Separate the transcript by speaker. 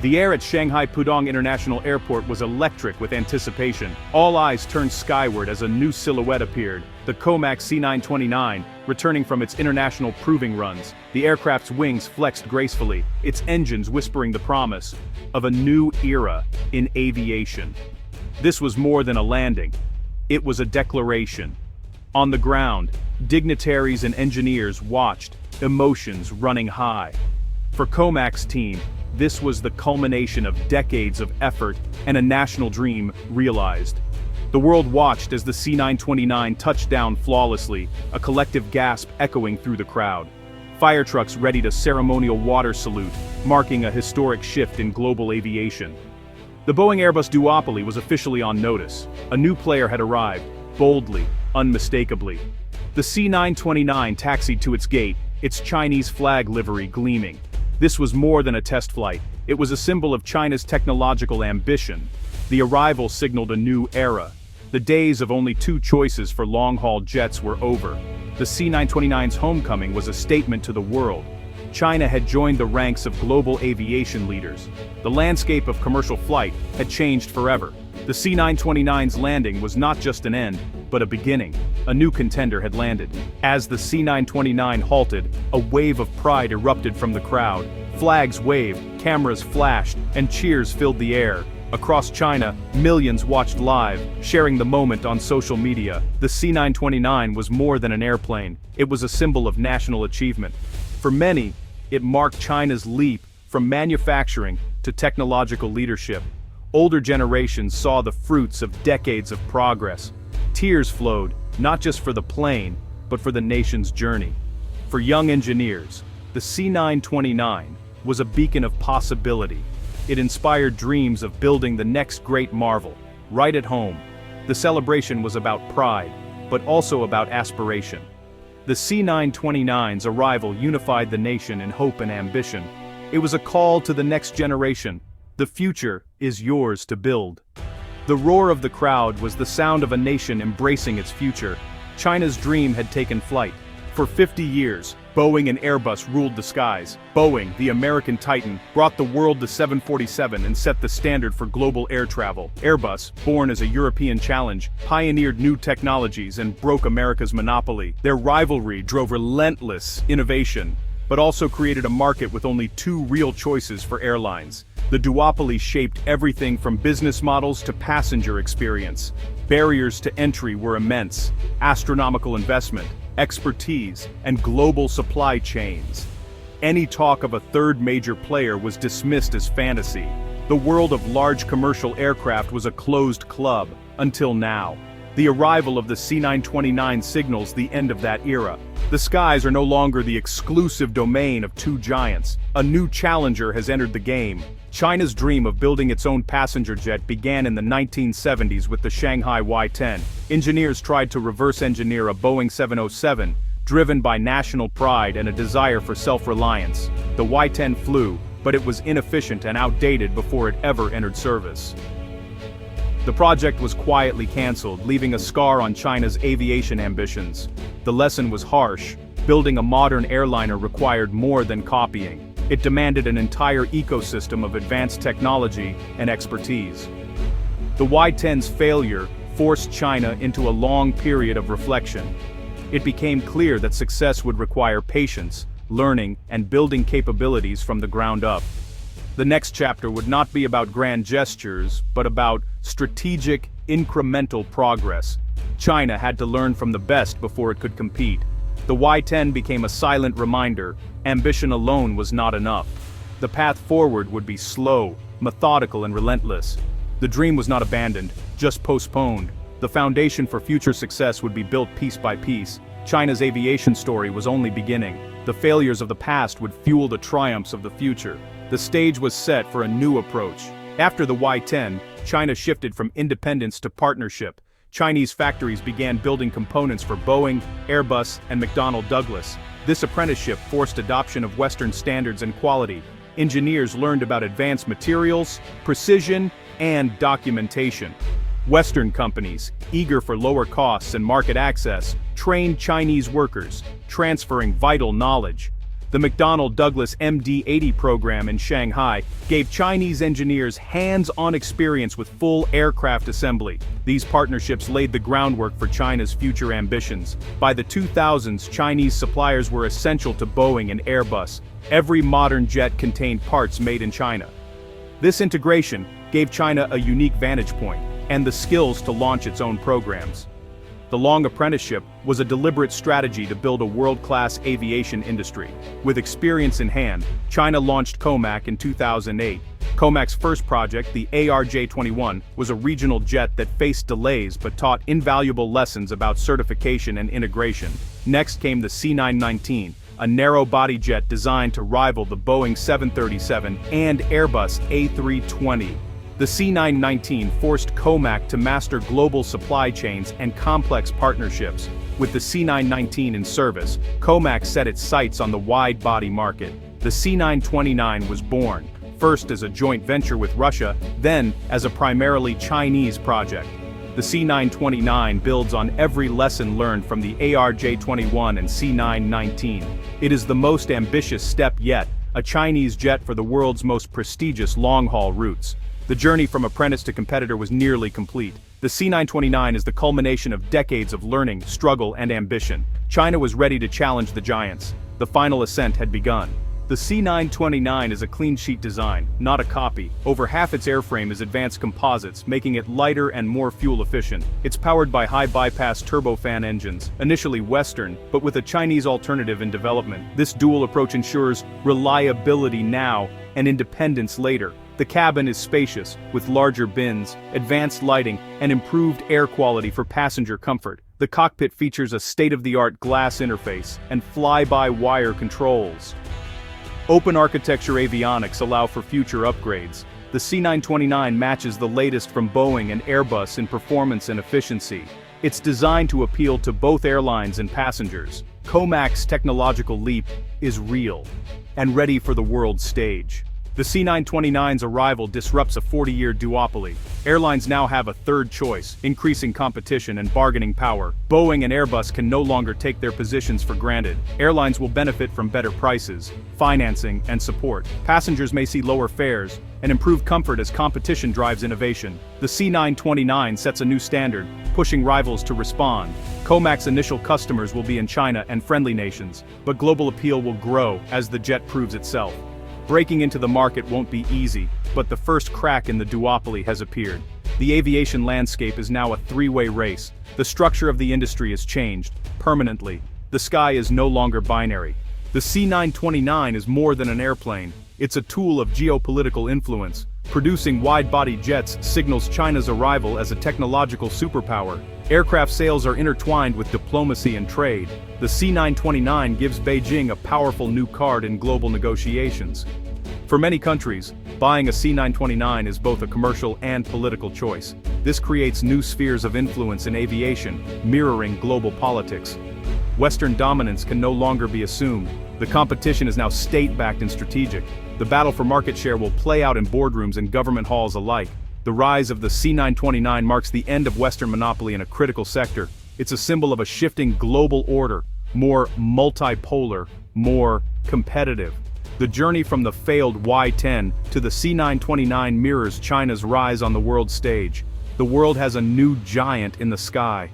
Speaker 1: The air at Shanghai Pudong International Airport was electric with anticipation. All eyes turned skyward as a new silhouette appeared, the Comac C929, returning from its international proving runs. The aircraft's wings flexed gracefully, its engines whispering the promise of a new era in aviation. This was more than a landing. It was a declaration. On the ground, dignitaries and engineers watched, emotions running high. For Comac's team, this was the culmination of decades of effort and a national dream realized. The world watched as the C929 touched down flawlessly, a collective gasp echoing through the crowd. Fire trucks readied a ceremonial water salute, marking a historic shift in global aviation. The Boeing Airbus Duopoly was officially on notice. A new player had arrived, boldly, unmistakably. The C929 taxied to its gate, its Chinese flag livery gleaming. This was more than a test flight, it was a symbol of China's technological ambition. The arrival signaled a new era. The days of only two choices for long-haul jets were over. The C929's homecoming was a statement to the world. China had joined the ranks of global aviation leaders. The landscape of commercial flight had changed forever. The C929's landing was not just an end, but a beginning. A new contender had landed. As the C929 halted, a wave of pride erupted from the crowd. Flags waved, cameras flashed, and cheers filled the air. Across China, millions watched live, sharing the moment on social media. The C929 was more than an airplane. It was a symbol of national achievement. For many, it marked China's leap from manufacturing to technological leadership. Older generations saw the fruits of decades of progress. Tears flowed, not just for the plane, but for the nation's journey. For young engineers, the C929 was a beacon of possibility. It inspired dreams of building the next great marvel, right at home. The celebration was about pride, but also about aspiration. The C929's arrival unified the nation in hope and ambition. It was a call to the next generation. The future is yours to build. The roar of the crowd was the sound of a nation embracing its future. China's dream had taken flight. For 50 years, Boeing and Airbus ruled the skies. Boeing, the American titan, brought the world the 747 and set the standard for global air travel. Airbus, born as a European challenge, pioneered new technologies and broke America's monopoly. Their rivalry drove relentless innovation, but also created a market with only two real choices for airlines. The duopoly shaped everything from business models to passenger experience. Barriers to entry were immense: astronomical investment, expertise, and global supply chains. Any talk of a third major player was dismissed as fantasy. The world of large commercial aircraft was a closed club, until now. The arrival of the C929 signals the end of that era. The skies are no longer the exclusive domain of two giants. A new challenger has entered the game. China's dream of building its own passenger jet began in the 1970s with the Shanghai Y-10. Engineers tried to reverse engineer a Boeing 707, driven by national pride and a desire for self-reliance. The Y-10 flew, but it was inefficient and outdated before it ever entered service. The project was quietly canceled, leaving a scar on China's aviation ambitions. The lesson was harsh. Building a modern airliner required more than copying. It demanded an entire ecosystem of advanced technology and expertise. The Y-10's failure forced China into a long period of reflection. It became clear that success would require patience, learning, and building capabilities from the ground up. The next chapter would not be about grand gestures, but about strategic, incremental progress. China had to learn from the best before it could compete. The Y-10 became a silent reminder: ambition alone was not enough. The path forward would be slow, methodical, and relentless. The dream was not abandoned, just postponed. The foundation for future success would be built piece by piece. China's aviation story was only beginning. The failures of the past would fuel the triumphs of the future. The stage was set for a new approach. After the Y-10, China shifted from independence to partnership. Chinese factories began building components for Boeing, Airbus, and McDonnell Douglas. This apprenticeship forced adoption of Western standards and quality. Engineers learned about advanced materials, precision, and documentation. Western companies, eager for lower costs and market access, trained Chinese workers, transferring vital knowledge. The McDonnell Douglas MD-80 program in Shanghai gave Chinese engineers hands-on experience with full aircraft assembly. These partnerships laid the groundwork for China's future ambitions. By the 2000s, Chinese suppliers were essential to Boeing and Airbus. Every modern jet contained parts made in China. This integration gave China a unique vantage point and the skills to launch its own programs. The long apprenticeship was a deliberate strategy to build a world-class aviation industry. With experience in hand, China launched COMAC in 2008. COMAC's first project, the ARJ-21, was a regional jet that faced delays but taught invaluable lessons about certification and integration. Next came the C919, a narrow-body jet designed to rival the Boeing 737 and Airbus A350. The C919 forced COMAC to master global supply chains and complex partnerships. With the C919 in service, COMAC set its sights on the wide-body market. The C929 was born, first as a joint venture with Russia, then as a primarily Chinese project. The C929 builds on every lesson learned from the ARJ-21 and C919. It is the most ambitious step yet, a Chinese jet for the world's most prestigious long-haul routes. The journey from apprentice to competitor was nearly complete. The C929 is the culmination of decades of learning, struggle, and ambition. China was ready to challenge the giants. The final ascent had begun. The C929 is a clean sheet design, not a copy. Over half its airframe is advanced composites, making it lighter and more fuel efficient. It's powered by high-bypass turbofan engines, initially Western, but with a Chinese alternative in development. This dual approach ensures reliability now and independence later. The cabin is spacious, with larger bins, advanced lighting, and improved air quality for passenger comfort. The cockpit features a state-of-the-art glass interface and fly-by-wire controls. Open architecture avionics allow for future upgrades. The C929 matches the latest from Boeing and Airbus in performance and efficiency. It's designed to appeal to both airlines and passengers. COMAC's technological leap is real and ready for the world stage. The C929's arrival disrupts a 40-year duopoly. Airlines now have a third choice, increasing competition and bargaining power. Boeing and Airbus can no longer take their positions for granted. Airlines will benefit from better prices, financing, and support. Passengers may see lower fares and improved comfort as competition drives innovation. The C929 sets a new standard, pushing rivals to respond. COMAC's initial customers will be in China and friendly nations, but global appeal will grow as the jet proves itself. Breaking into the market won't be easy, but the first crack in the duopoly has appeared. The aviation landscape is now a three-way race. The structure of the industry has changed, permanently. The sky is no longer binary. The C929 is more than an airplane. It's a tool of geopolitical influence. Producing wide-body jets signals China's arrival as a technological superpower. Aircraft sales are intertwined with diplomacy and trade. The C929 gives Beijing a powerful new card in global negotiations. For many countries, buying a C929 is both a commercial and political choice. This creates new spheres of influence in aviation, mirroring global politics. Western dominance can no longer be assumed. The competition is now state-backed and strategic. The battle for market share will play out in boardrooms and government halls alike. The rise of the C929 marks the end of Western monopoly in a critical sector. It's a symbol of a shifting global order, more multipolar, more competitive. The journey from the failed Y-10 to the C929 mirrors China's rise on the world stage. The world has a new giant in the sky.